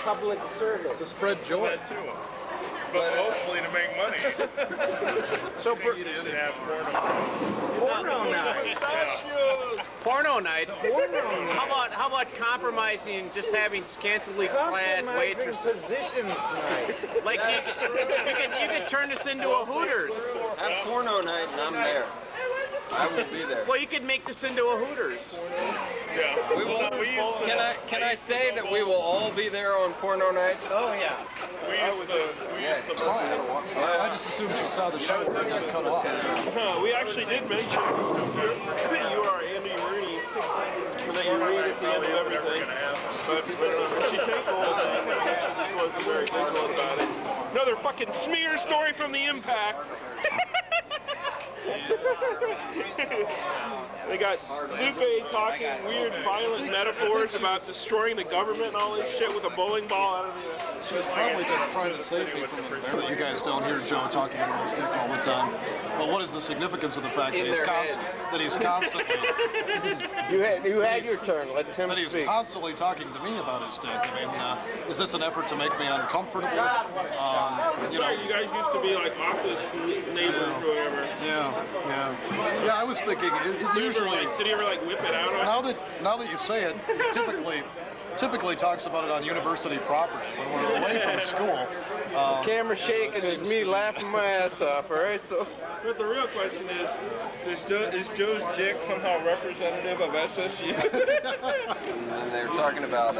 public service. To spread joy. That too. But mostly to make money. So You didn't have porno night. Porno night. Porno night. How about compromising just having scantily clad Compromising waitresses? positions night. Like you could turn this into a Hooters. Have porno night and I'm there. I will be there. Well, you could make this into a Hooters. Yeah. We will. used to, Can I say that we will all be there on porno night? Oh yeah. we used to I just assumed she saw the show and got cut off. We actually did mention you are Andy Rooney, that you read at the end of everything. But she takes the whole thing. She just wasn't very visual about it. Another fucking smear story from the Impact. They got Lupe talking weird, violent metaphors about destroying the government and all this shit with a bowling ball out of the. She was probably just trying to save me from the that you guys don't hear Joe talking about his dick all the time. But what is the significance of the fact that he's constantly You had your turn. Let Tim that he's speak. constantly talking to me about his dick? I mean, is this an effort to make me uncomfortable? You know, You guys used to be like office neighbors or whatever. yeah. I was thinking it usually. Did he ever like whip it out on? Now that you say it, he typically talks about it on university property when we're away from school. Camera shaking is me laughing my ass off, all right? So, But the real question is Joe's dick somehow representative of SSU? And they were talking about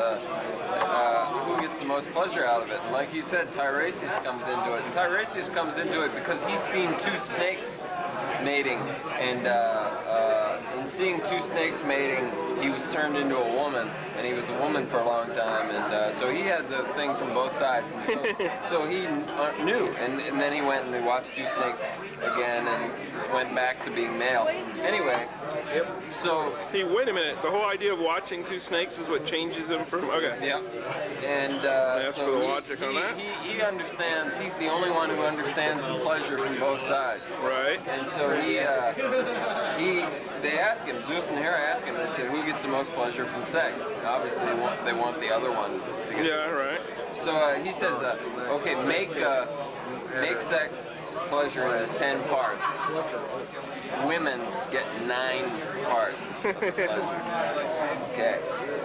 who gets the most pleasure out of it. And like you said, Tiresias comes into it. And Tiresias comes into it because he's seen two snakes mating. And in seeing two snakes mating, he was turned into a woman. And he was a woman for a long time. And so he had the thing from both sides. And so he knew. And then he went and he watched two snakes again and went back to being male. Anyway, so... Hey, wait a minute. The whole idea of watching two snakes is what changes him from... Okay. Yeah. And That's so for the logic on that. he understands, he's the only one who understands the pleasure from both sides. Right. And so they ask him, Zeus and Hera ask him, they said, who gets the most pleasure from sex? Obviously they want the other one to get. Yeah, right. So he says, okay, make sex pleasure into 10 parts. Women get 9 parts of pleasure. Okay,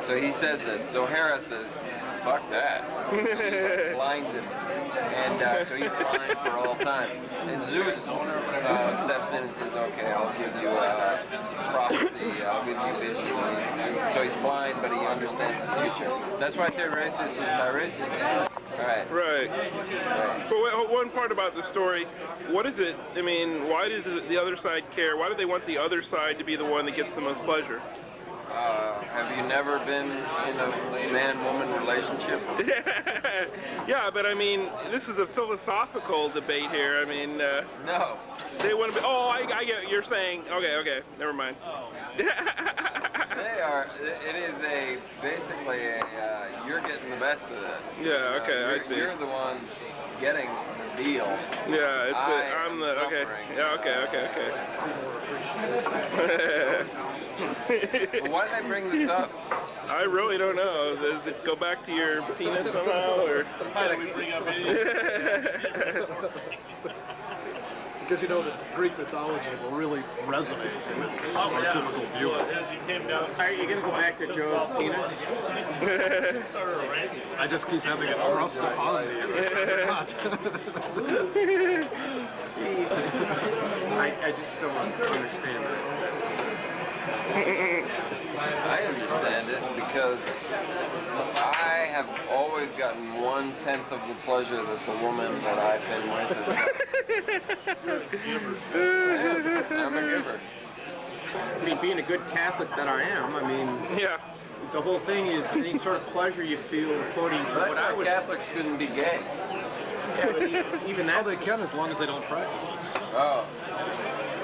so he says this. So Hera says, fuck that. She blinds him. And so he's blind for all time. And Zeus steps in and says, okay, I'll give you prophecy, I'll give you vision. So he's blind, but he understands the future. That's why Tiresias is Tiresias. All right. Right. But one part about the story, what is it? I mean, why did the other side care? Why do they want the other side to be the one that gets the most pleasure? Have you never been in a man-woman relationship? Yeah, but I mean, this is a philosophical debate here. I mean, No. they want to be. Oh, I get what you're saying. Okay, never mind. They are. It is basically you're getting the best of this. Yeah. Okay, I see. You're the one getting the deal. Yeah, I'm the okay. suffering. Yeah, okay. But why did I bring this up? I really don't know. Does it go back to your penis somehow, or? Because you know that Greek mythology will really resonate with our typical viewer. Are you gonna go back to Joe's penis? I just keep having it thrust upon me. I just don't understand it. I understand it because I have always gotten 1/10 of the pleasure that the woman that I've been with has. I'm a giver. I mean, being a good Catholic that I am, I mean, Yeah. the whole thing is any sort of pleasure you feel according to what I was. Catholics couldn't be gay. Yeah, but even Well, that. they can as long as they don't practice it. Oh.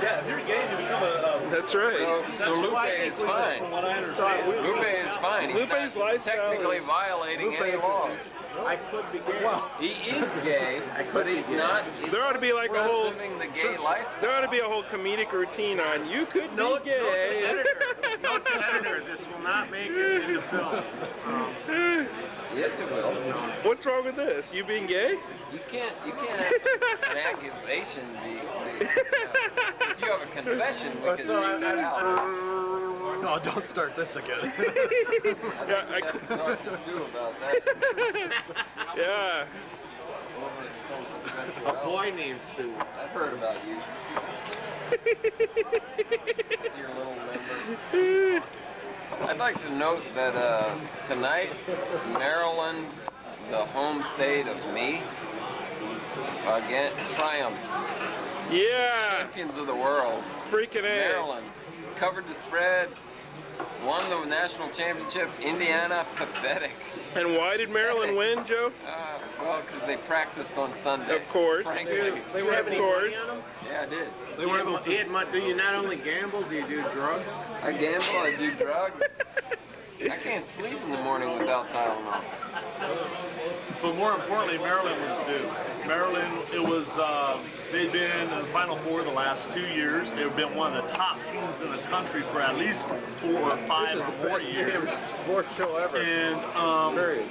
Yeah, if you're gay, you become a That's right. So Lupe is fine. from what I understand. Lupe is fine. He's Lupe's not lifestyle technically is- violating any laws. I could be gay. He is gay, but he's not. There ought to be like a He's whole. living the gay lifestyle. There ought to be a whole comedic routine on you could be Note to the gay. editor. Note to the editor. This will not make it in the film. Yes, it will. What's wrong with this? You being gay? You can't have an accusation be if you have a confession, we can take that out. No, don't start this again. Yeah, I have to talk to Sue about that. yeah. A boy named Sue. I've heard about you. Your little member. I'd like to note that tonight, Maryland, the home state of me, again triumphed. Yeah. Champions of the world. Freaking A. Maryland covered the spread, won the national championship. Indiana, pathetic. And why did Maryland win, Joe? Well, because they practiced on Sunday. Of course. Frankly. They were having Of any money course. on them? Yeah, I did. They were able to. Do you not only gamble, do you do drugs? I gamble, I do drugs. I can't sleep in the morning without Tylenol. But more importantly, Maryland was due. Maryland, they'd been in the Final Four the last 2 years. They've been one of the top teams in the country for at least 4 or 5 or more years. Sports show ever. And Period.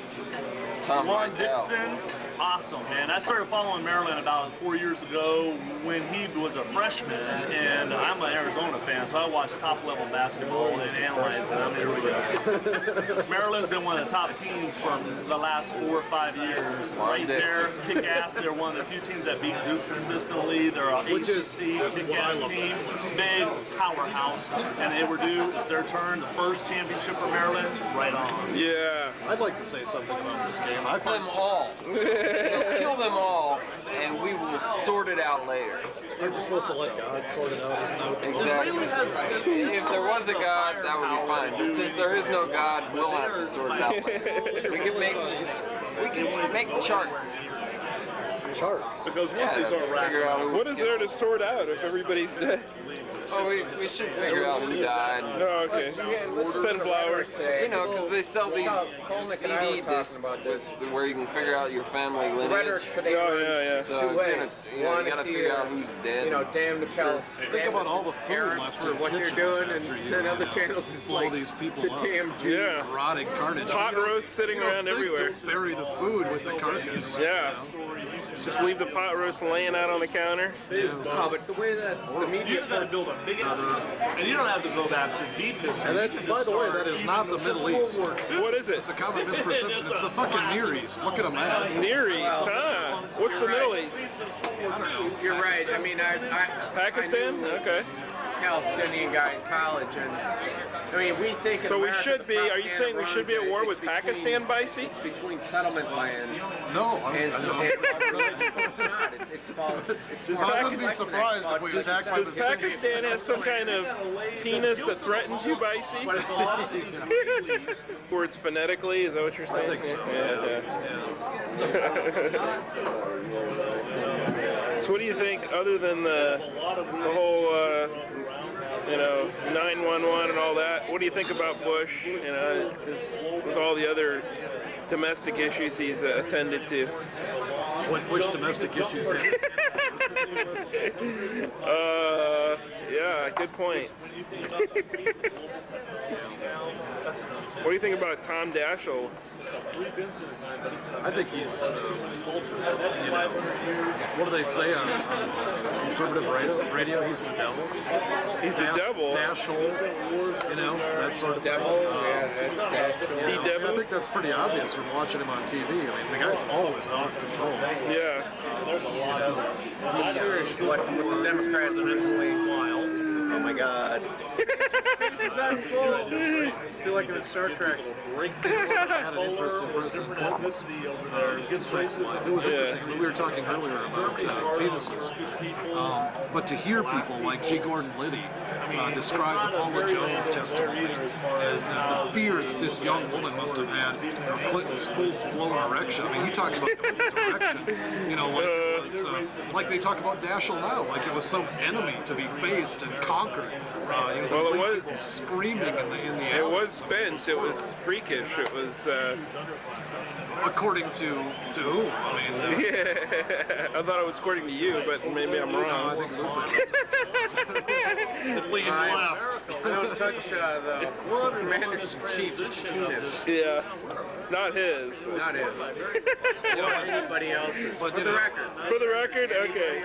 Tom Ron Vitale. Dixon, awesome, man. I started following Maryland about 4 years ago when he was a freshman, and I'm an Arizona fan, so I watch top-level basketball and analyze it. I'm into it. Maryland's been one of the top teams for the last 4 or 5 years. Right there, kick-ass. They're one of the few teams that beat Duke consistently. They're an ACC kick-ass team, big powerhouse, and they were due. It's their turn. The first championship for Maryland, right on. Yeah. I'd like to say something about this game. I Them find all. Kill them all, and we will sort it out later. you're just supposed to let God sort it out. Isn't that what the Exactly. If there was a God, that would be fine. But since there is no God, we'll have to sort it out later. We can make charts. charts? Because once Yeah, they start figure racking out who What was is there to sort out if everybody's dead? Oh, we should figure out who died. Oh, okay. Sunflowers. You know, because they sell these CD discs where you can figure out your family lineage. Rhetoric today Oh, runs yeah, yeah. So two you ways. you gotta figure out who's dead. You know, damn the California. Think about all the food left for in what you're kitchens doing, after and you then other channels is blow like these people the up. damn Jews. Yeah. Rotting carnage. Pot You don't- roast sitting you don't around think everywhere. To bury the food with the carcass. Yeah. Just leave the pot roast laying out on the counter. No, but the way that the You media got to build a big and you don't have to go back to deep history. And You that, can by just the way, start that is even not the since Middle World East. War II. What is it? It's a common misperception. It's the fucking Near East. Look at a map. Near East, huh? What's the Middle East? you're right. I mean, I Pakistan? knew Okay. a Palestinian guy in college, and I mean, we think. in So we America, should the be, are you propaganda saying we should be at runs war that with it's between- Pakistan, Bicey? It's between settlement lands. No, And I so, don't. it's not. It's called. It's I wouldn't be surprised if we attacked by Does the state. Pakistan have some kind of penis that threatens you, Bicey? But it's a lot of these Or it's phonetically, is that what you're saying? I think so. Yeah. So what do you think, other than the whole, 911 and all that, what do you think about Bush, with all the other domestic issues he's attended to? Which domestic issues? Yeah, good point. What do you think about Tom Daschle? I think he's, what do they say on conservative radio? He's the devil. He's the devil. Daschle, that sort of thing. He I devil? think that's pretty obvious from watching him on TV. I mean, the guy's always out of control. Yeah. I'm curious what the Democrats originally. Oh my God. This is unfold. I feel like I'm in Star Trek. Had an interest in President Clinton's sex life. It was interesting. We were talking earlier about penises. But to hear people like G. Gordon Liddy describe the Paula Jones testimony and the fear that this young woman must have had of Clinton's full-blown erection. I mean, he talks about Clinton's erection, like it was, like they talk about Daschle now, like it was some enemy to be faced and conquered. Well, it was- People screaming in the It alley. was bent. It was freakish. It was, According to whom? I mean, I thought it was according to you, but maybe I'm I wrong. think Luke. It leaned left. I don't touch the commander-in-chief's penis. Yeah. Not his. Not his. Or anybody else's. But, For you the know, record. For the record, okay.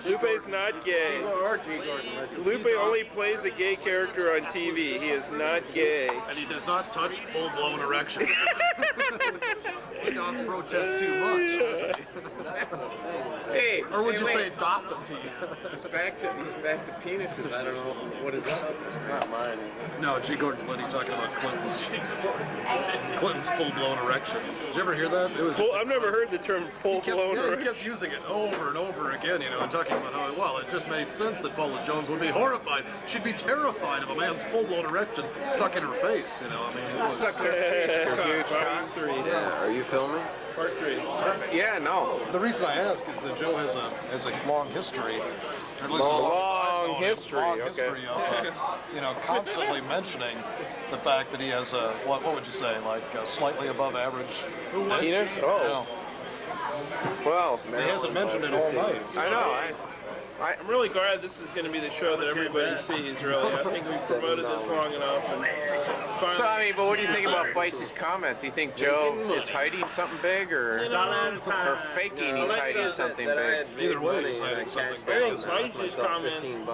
Lupe's not gay. Or G. Gordon Liddy. Lupe only plays a gay character on TV. He is not gay. And he does not touch full-blown erections. He doth protest too much, does he? Hey, Or would you wait. say doth them to you? He's back to penises. I don't know what is up. It's not mine. No, G. Gordon Liddy talking about Clinton's full-blown erection. Did you ever hear that? It was Full, just I've never heard the term he full-blown. kept using it over and over again, you know, and talking about how, well, it just made sense that Paula Jones would be horrified. She'd be terrified of a man's full-blown erection stuck in her face, you know. I mean, it was... Huge part 3. Yeah, are you filming? Part 3. Yeah, no. The reason I ask is that Joe has a long history, or at least as long as I Long know him, history, long okay. history of, you know, constantly mentioning the fact that he has a, what would you say, like a slightly above average Penis? Oh, No, well, he hasn't mentioned it all night. I know. I'm really glad this is going to be the show that everybody sees, really. I think we've promoted this long enough. And finally, So, I mean, but what do you think about Vice's comment? Do you think Joe is hiding something big or faking he's hiding something big? Either way, he's hiding something I big. think Vice's comment $15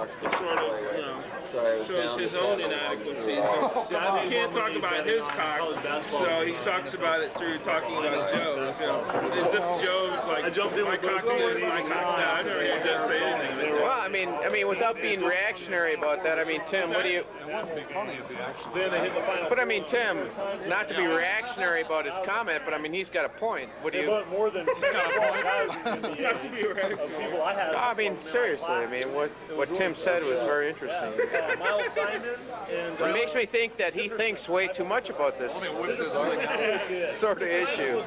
sort of, shows his own inadequacies. So he can't talk about his cock, so he talks about it through talking about Joe's. You know, as if Joe's like, my cock's this, my cock's that. I never heard Joe say anything. Well, I mean, without being reactionary about that, I mean, Tim, what do you? It wouldn't be funny if he actually Then they hit the final. But I mean, Tim, not to be reactionary about his comment, but I mean, he's got a point. What do you? But more than he's got a point. Not to be reactionary. people I had. I mean, seriously, I mean, what Tim said was very interesting. Miles Simon and It makes me think that he thinks way too much about this whip this thing out. sort of issue.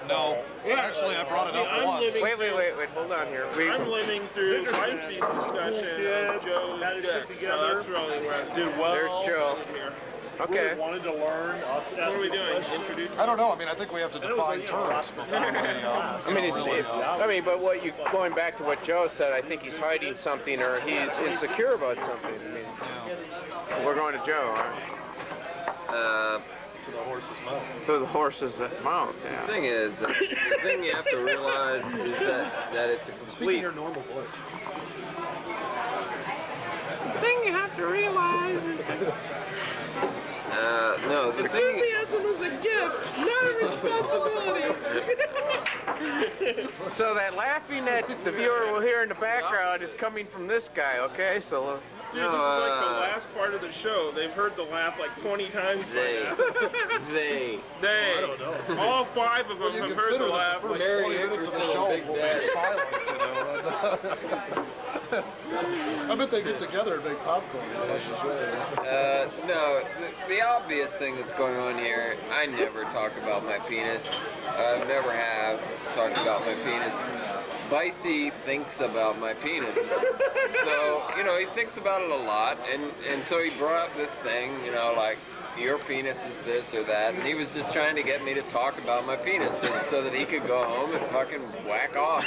No, actually, I brought it up I'm once. living- Wait, hold on here. I'm living through Vice's discussion of Joe's dick, so that's really where did well. There's Joe. here. Okay. Wanted to learn. What are we doing? Introduce. I don't know. I mean, I think we have to define terms before we. I mean, but what you going back to what Joe said, I think he's hiding something or he's insecure about something. I mean, we're going to Joe, all right? To the horse's mouth. To the horse's mouth. The Yeah. thing is, the thing you have to realize is that it's a Speaking complete. your normal voice. The thing you have to realize is that No, the thing. enthusiasm is a gift, not a responsibility. So that laughing that the viewer will hear in the background is coming from this guy, okay? So. Dude, this is like the last part of the show. They've heard the laugh like 20 times by They. now. They. They, I don't know. all 5 of them When you have heard consider the that laugh. the first Mary 20 minutes of the Hickerson, show Big will be Daddy. silent, you know. I bet they get together and make popcorn. No, the obvious thing that's going on here, I never talk about my penis. I never have talked about my penis. Vicey thinks about my penis. So, you know, he thinks about it a lot, and so he brought up this thing, you know, like, your penis is this or that, and he was just trying to get me to talk about my penis, and so that he could go home and fucking whack off.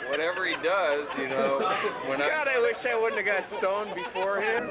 Whatever he does, you know, when God, I wish I wouldn't have got stoned beforehand.